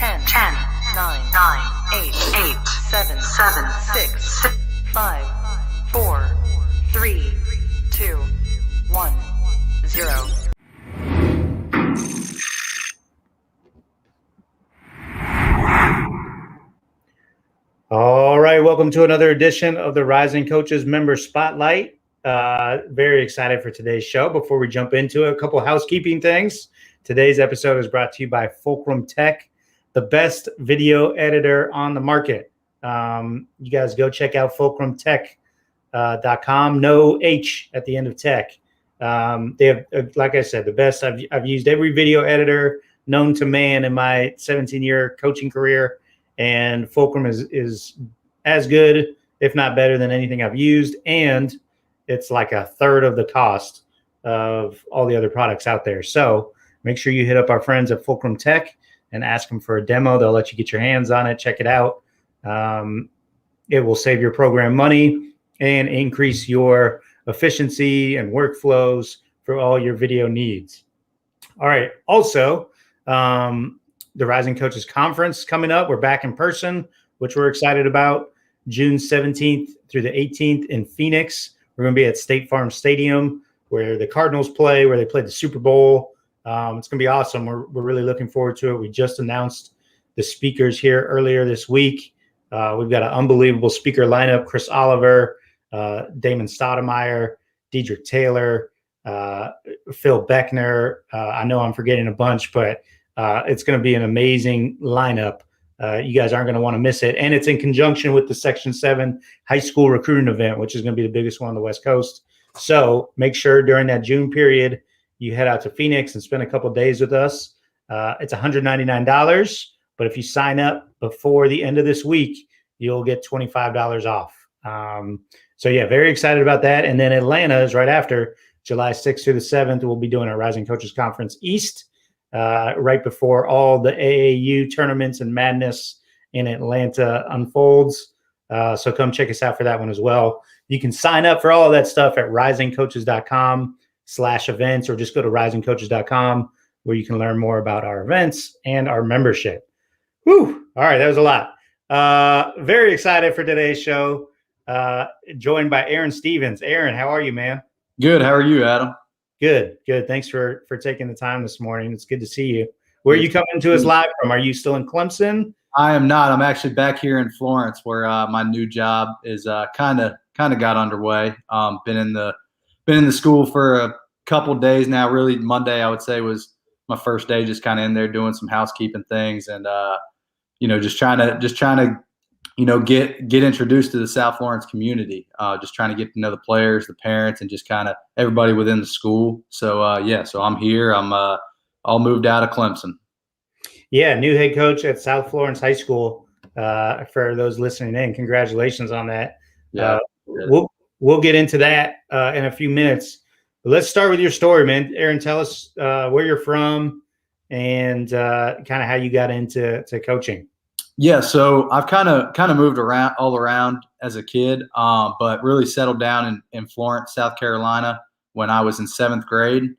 10, 9, 8, 7, 6, 5, 4, 3, 2, 1, 0. All right, welcome to another edition of the Rising Coaches Member Spotlight. Very excited for today's show. Before we jump into it, a couple housekeeping things. Today's episode is brought to you by Fulcrum Tech, the best video editor on the market. You guys go check out fulcrumtech.com. No H at the end of tech. They have, like I said, the best. I've used every video editor known to man in my 17-year coaching career. And Fulcrum is as good, if not better, than anything I've used. And it's like a third of the cost of all the other products out there. So make sure you hit up our friends at Fulcrum Tech and ask them for a demo. They'll let you get your hands on it, check it out. It will save your program money and increase your efficiency and workflows for all your video needs. All right. Also, the Rising Coaches Conference coming up. We're back in person, which we're excited about. June 17th through the 18th in Phoenix. We're going to be at State Farm Stadium where the Cardinals play, where they played the Super Bowl. It's going to be awesome. We're really looking forward to it. We just announced the speakers here earlier this week. We've got an unbelievable speaker lineup: Chris Oliver, Damon Stoudemire, Dedrick Taylor, Phil Beckner. I know I'm forgetting a bunch, but it's going to be an amazing lineup. You guys aren't going to want to miss it. And it's in conjunction with the Section 7 high school recruiting event, which is going to be the biggest one on the West Coast. So make sure during that June period, you head out to Phoenix and spend a couple of days with us. It's $199. But if you sign up before the end of this week, you'll get $25 off. So, yeah, very excited about that. And then Atlanta is right after, July 6th through the 7th. We'll be doing our Rising Coaches Conference East. Right before all the AAU tournaments and madness in Atlanta unfolds. So come check us out for that one as well. You can sign up for all of that stuff at risingcoaches.com/events, or just go to risingcoaches.com where you can learn more about our events and our membership. Whew. All right. That was a lot. Very excited for today's show. Joined by Aaron Stevens. Aaron, how are you, man? Good. How are you, Adam? Good. Thanks for taking the time this morning. It's good to see you. Where are you coming to us live from? Are you still in Clemson? I am not. I'm actually back here in Florence, where my new job is kind of got underway. Been in the school for a couple days now. Really, Monday I would say was my first day, just kind of in there doing some housekeeping things, and just trying to get introduced to the South Florence community. Just trying to get to know the players, the parents, and just kind of everybody within the school. So so I'm here. I'm all moved out of Clemson. Yeah, new head coach at South Florence High School. For those listening in, congratulations on that. Yeah, we'll get into that in a few minutes. But let's start with your story, man. Aaron, tell us where you're from and kind of how you got into coaching. Yeah, so I've kind of moved all around as a kid, but really settled down in Florence, South Carolina when I was in 7th grade.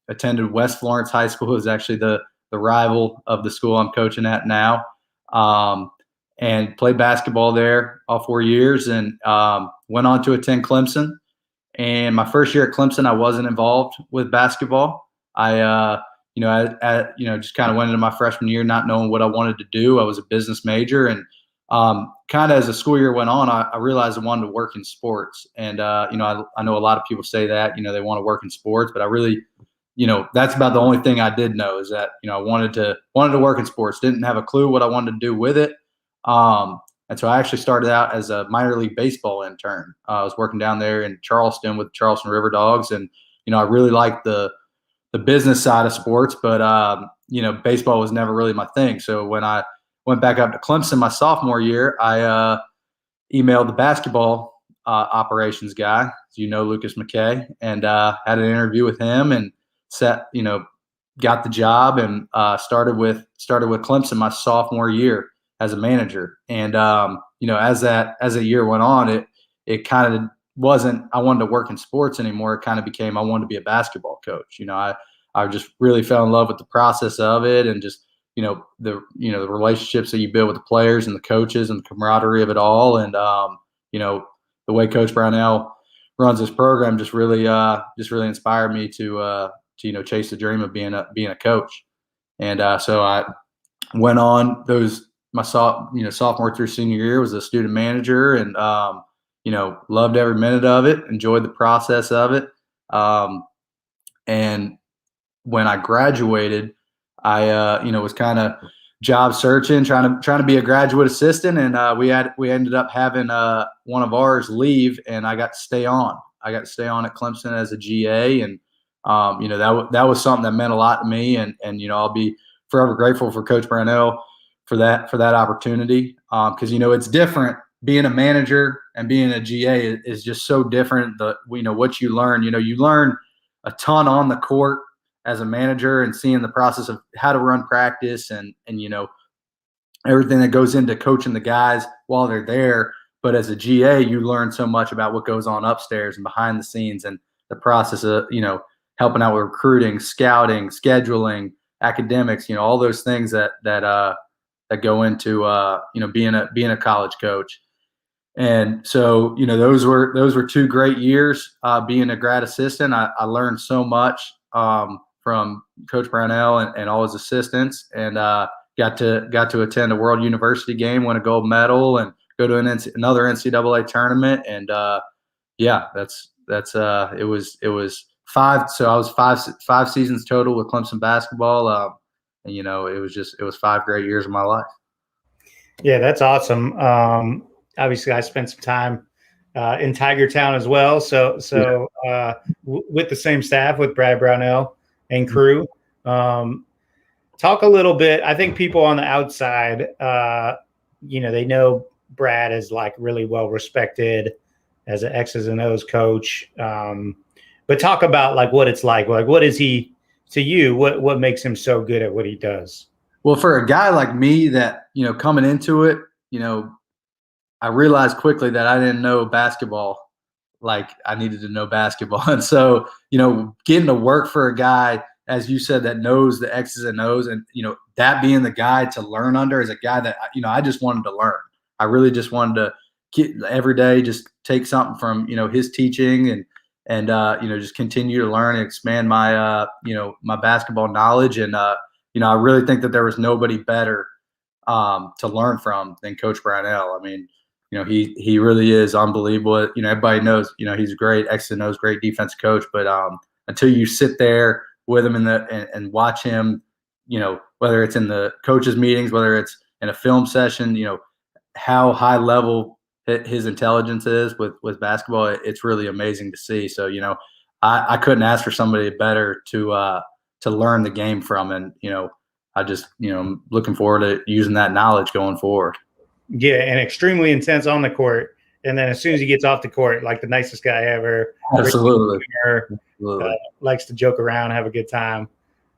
Attended West Florence High School. It was actually the rival of the school I'm coaching at now, and played basketball there all 4 years, and went on to attend Clemson. And my first year at Clemson, I wasn't involved with basketball. I just kind of went into my freshman year not knowing what I wanted to do. I was a business major, and kind of as the school year went on, I realized I wanted to work in sports. And I know a lot of people say that they want to work in sports, but I really, that's about the only thing I did know is that I wanted to work in sports. Didn't have a clue what I wanted to do with it. And so I actually started out as a minor league baseball intern. I was working down there in Charleston with the Charleston River Dogs, and I really liked the business side of sports, but baseball was never really my thing. So when I went back up to Clemson my sophomore year, I emailed the basketball operations guy, Lucas McKay, and had an interview with him and got the job and started with Clemson my sophomore year as a manager. And as the year went on, it kind of wasn't I wanted to work in sports anymore. It kind of became I wanted to be a basketball coach. I just really fell in love with the process of it and just the relationships that you build with the players and the coaches and the camaraderie of it all. And, the way Coach Brownell runs this program just really inspired me to chase the dream of being a coach. And so I went on my sophomore through senior year, was a student manager, and loved every minute of it, enjoyed the process of it. And when I graduated, I was kind of job searching, trying to be a graduate assistant, and we ended up having one of ours leave, and I got to stay on. I got to stay on at Clemson as a GA, and that was something that meant a lot to me, and I'll be forever grateful for Coach Brownell for that opportunity, because it's different being a manager and being a GA is just so different. What you learn, you learn a ton on the court as a manager and seeing the process of how to run practice and everything that goes into coaching the guys while they're there. But as a GA, you learn so much about what goes on upstairs and behind the scenes and the process of, helping out with recruiting, scouting, scheduling, academics, all those things that go into, being a college coach. And so, those were 2 great years being a grad assistant. I learned so much from Coach Brownell and all his assistants, and got to attend a World University game, win a gold medal, and go to another NCAA tournament. And it was 5. So I was 5 seasons total with Clemson basketball. And it was 5 great years of my life. Yeah, that's awesome. Obviously, I spent some time in Tiger Town as well. So with the same staff, with Brad Brownell and crew. Talk a little bit. I think people on the outside, they know Brad is like really well respected as an X's and O's coach. But talk about like what it's like. Like, what is he to you? What makes him so good at what he does? Well, for a guy like me that, coming into it, I realized quickly that I didn't know basketball like I needed to know basketball. And so, getting to work for a guy, as you said, that knows the X's and O's, and, that being the guy to learn under is a guy that, I just wanted to learn. I really just wanted to get every day, just take something from, his teaching and just continue to learn and expand my, my basketball knowledge. And, I really think that there was nobody better to learn from than Coach Brownell. I mean, he really is unbelievable. Everybody knows, he's a great X and O's, great defense coach. But until you sit there with him and watch him, whether it's in the coaches' meetings, whether it's in a film session, how high level his intelligence is with basketball, it's really amazing to see. So, I couldn't ask for somebody better to learn the game from. And, I just, I'm looking forward to using that knowledge going forward. Yeah, and extremely intense on the court. And then as soon as he gets off the court, like the nicest guy ever. Absolutely. Likes to joke around, have a good time.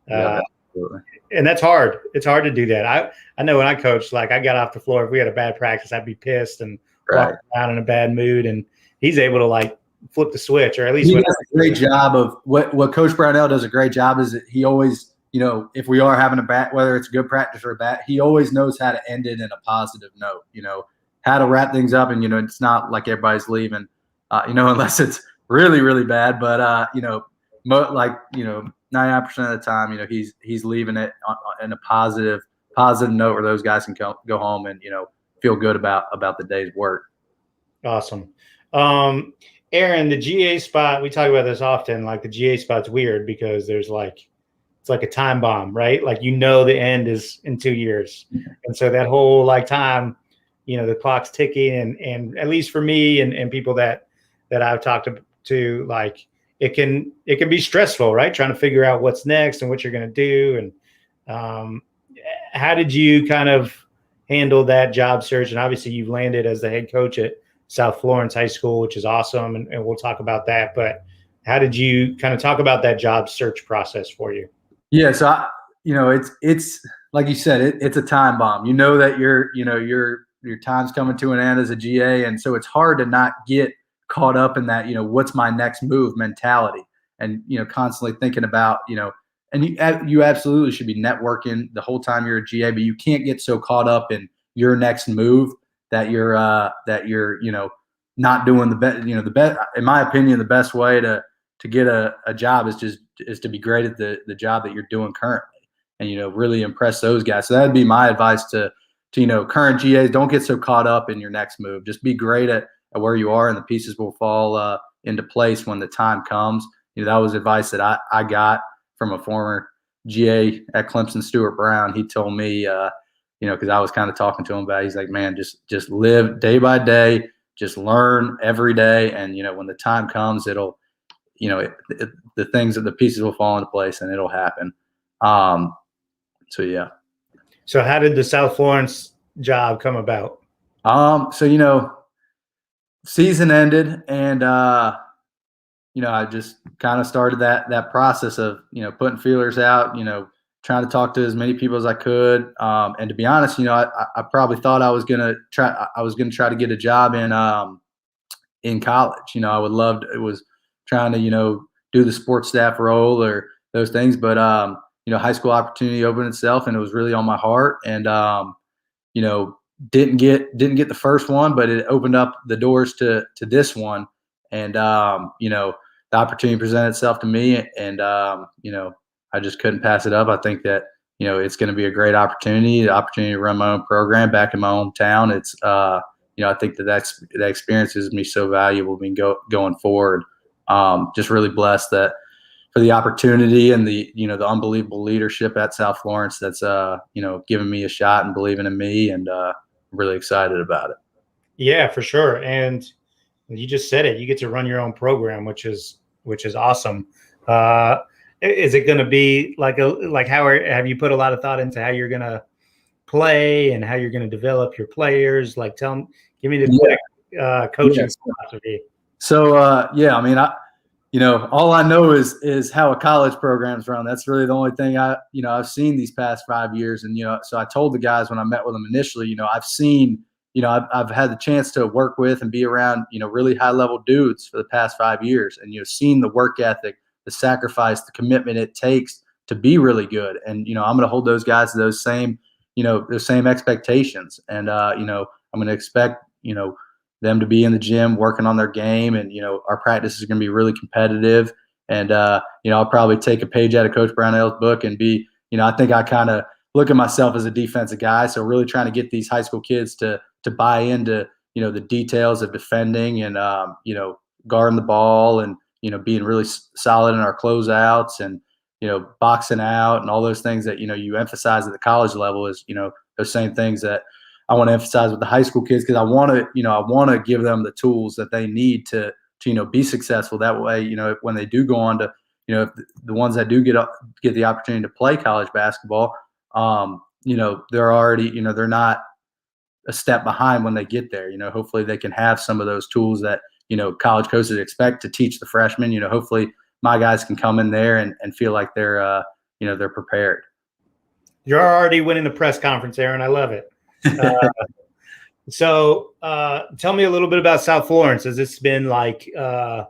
Absolutely. And that's hard. It's hard to do that. I know when I coached, like I got off the floor, if we had a bad practice, I'd be pissed and walk around in a bad mood. And he's able to like flip the switch, or at least he does a great job of what Coach Brownell does a great job is that he always, if we are having a bad, whether it's a good practice or a bad, he always knows how to end it in a positive note, how to wrap things up. And, it's not like everybody's leaving, unless it's really, really bad. But, 99% of the time, he's leaving it in a positive note where those guys can go home and, feel good about the day's work. Awesome. Aaron, the GA spot, we talk about this often, like the GA spot's weird because there's it's like a time bomb, right? Like, the end is in 2 years. And so that whole like time, the clock's ticking, and at least for me and people that I've talked to, like it can be stressful, right? Trying to figure out what's next and what you're going to do. And how did you kind of handle that job search? And obviously you've landed as the head coach at South Florence High School, which is awesome. And we'll talk about that, but how did you kind of talk about that job search process for you? Yeah. So, it's like you said, it's a time bomb, that your time's coming to an end as a GA. And so it's hard to not get caught up in that, what's my next move mentality, and, constantly thinking about, and you absolutely should be networking the whole time you're a GA, but you can't get so caught up in your next move that you're not doing the best. The best, in my opinion, the best way to get a job is to be great at the job that you're doing currently, and really impress those guys. So that'd be my advice to current GAs. Don't get so caught up in your next move. Just be great at where you are, and the pieces will fall into place when the time comes. That was advice that I got from a former GA at Clemson, Stuart Brown. He told me, because I was kind of talking to him about it. He's like, man, just live day by day, just learn every day, and when the time comes, it'll, the pieces will fall into place and it'll happen. So yeah. So how did the South Florence job come about? Season ended, and I just kind of started that process of putting feelers out, trying to talk to as many people as I could. And to be honest, I probably thought I was gonna try to get a job in college. I would love to, it was trying to do the sports staff role or those things, but high school opportunity opened itself, and it was really on my heart. And didn't get the first one, but it opened up the doors to this one. And the opportunity presented itself to me, and I just couldn't pass it up. I think that it's going to be a great opportunity, the opportunity to run my own program back in my hometown. It's I think that experience is me so valuable going forward. Just really blessed that for the opportunity and the unbelievable leadership at South Florence that's giving me a shot and believing in me, and really excited about it. Yeah, for sure. And you just said it, you get to run your own program, which is awesome. Is it going to be have you put a lot of thought into how you're going to play and how you're going to develop your players? Like, give me the quick coaching philosophy. So, all I know is how a college program's run. That's really the only thing I've seen these past 5 years. And, so I told the guys when I met with them initially, I've seen, I've had the chance to work with and be around, really high level dudes for the past 5 years, and, seen the work ethic, the sacrifice, the commitment it takes to be really good. And, I'm going to hold those guys to those same expectations. And, I'm going to expect, them to be in the gym working on their game, and our practice is going to be really competitive. And I'll probably take a page out of Coach Brownell's book and be, I think I kind of look at myself as a defensive guy, so really trying to get these high school kids to buy into the details of defending and guarding the ball, and being really solid in our closeouts, and boxing out, and all those things that you emphasize at the college level is those same things that I want to emphasize with the high school kids, because I want to give them the tools that they need to be successful. That way, when they do go on to, the ones that do get the opportunity to play college basketball, they're already, they're not a step behind when they get there. Hopefully they can have some of those tools that, college coaches expect to teach the freshmen. Hopefully my guys can come in there and feel like they're prepared. You're already winning the press conference, Aaron. I love it. So tell me a little bit about South Florence. Has this been like a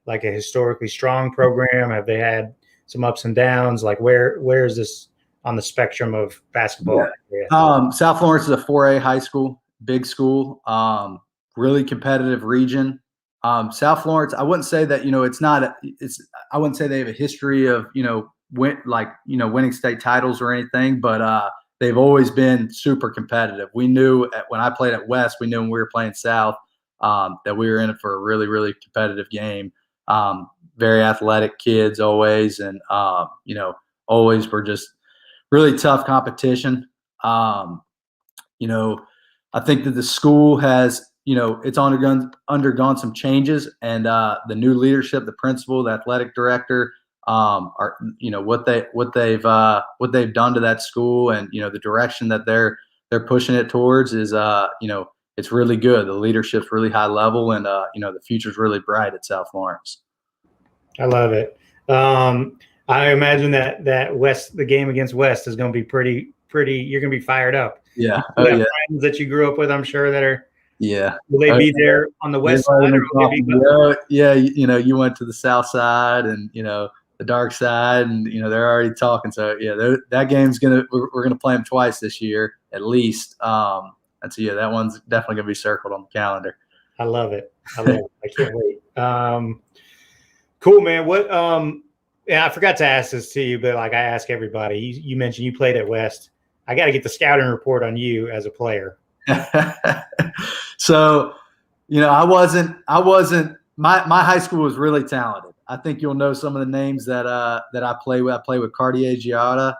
historically strong program? Have they had some ups and downs? Like where is this on the spectrum of basketball? Yeah. South Florence is a 4A high school, big school, really competitive region. South Florence, I wouldn't say that, I wouldn't say they have a history of, winning state titles or anything, but they've always been super competitive. We knew when I played at West, we knew when we were playing South, that we were in it for a really, really competitive game. Very athletic kids always, and, always were just really tough competition. I think that the school has, it's undergone some changes, and the new leadership, the principal, the athletic director, are what they've done to that school, and the direction that they're pushing it towards is it's really good. The leadership's really high level, and the future's really bright at South Florence. I love it. I imagine that West, the game against West, is going to be pretty. You're going to be fired up. Yeah. Friends that you grew up with, I'm sure, that are. Yeah. Will they be there on the West side? Or will they be yeah. You went to the South side, and the dark side, and they're already talking. So yeah, that game's we're gonna play them twice this year at least. And so yeah, that one's definitely gonna be circled on the calendar. I love it. I can't wait. Cool, man. What? Yeah, I forgot to ask this to you, but like I ask everybody. You mentioned you played at West. I got to get the scouting report on you as a player. So, I wasn't. My high school was really talented. I think you'll know some of the names that I play with. I played with Cartier Giada,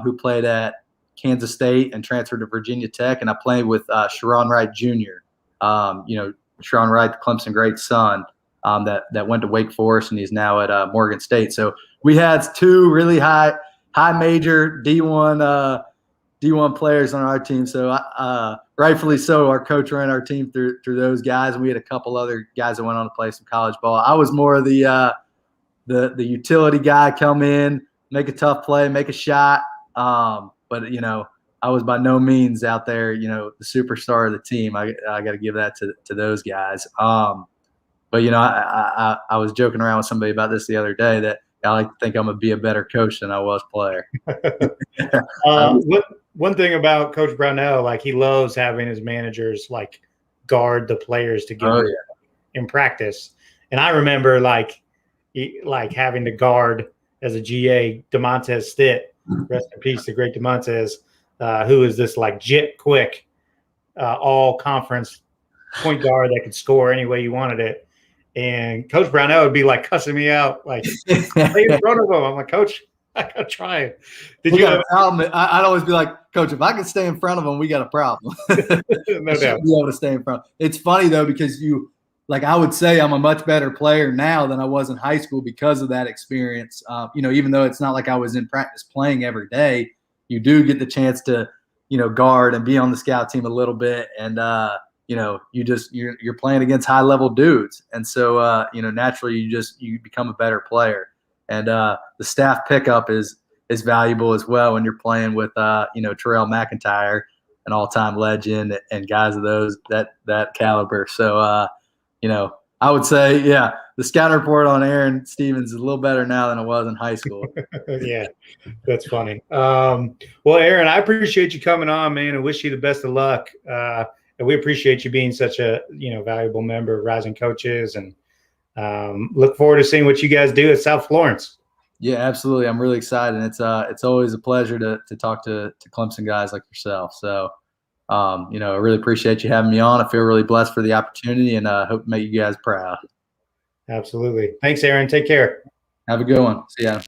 who played at Kansas State and transferred to Virginia Tech, and I played with Sharon Wright Jr. Sharon Wright, the Clemson great son, that went to Wake Forest, and he's now at Morgan State. So we had two really high major D1 players on our team. So rightfully so, our coach ran our team through those guys, and we had a couple other guys that went on to play some college ball. I was more of the utility guy, come in, make a tough play, make a shot. But I was by no means out there, the superstar of the team. I got to give that to those guys. But I was joking around with somebody about this the other day that I like to think I'm gonna be a better coach than I was player. One thing about Coach Brownell, like he loves having his managers like guard the players to get in practice. And I remember like having to guard as a GA DeMontez Stitt, rest in peace, the great DeMontez, who is this like jet quick, all conference point guard that could score any way you wanted it. And Coach Brownell would be like cussing me out, like stay in front of him. I'm like, Coach, I gotta try it. Did you have a problem? I'd always be like, Coach, if I can stay in front of him, we got a problem. No doubt. Be able to stay in front. It's funny though, because I would say I'm a much better player now than I was in high school because of that experience. Even though it's not like I was in practice playing every day, you do get the chance to, guard and be on the scout team a little bit. And, you're playing against high level dudes. And so, naturally you become a better player. And the staff pickup is valuable as well when you're playing with, Terrell McIntyre, an all-time legend, and guys of that caliber. So, I would say, the scouting report on Aaron Stevens is a little better now than it was in high school. Yeah, that's funny. Well, Aaron, I appreciate you coming on, man, and wish you the best of luck. And we appreciate you being such a valuable member of Rising Coaches, and look forward to seeing what you guys do at South Florence. Yeah, absolutely. I'm really excited. It's always a pleasure to talk to Clemson guys like yourself. So, I really appreciate you having me on. I feel really blessed for the opportunity, and hope to make you guys proud. Absolutely. Thanks, Aaron. Take care. Have a good one. See ya.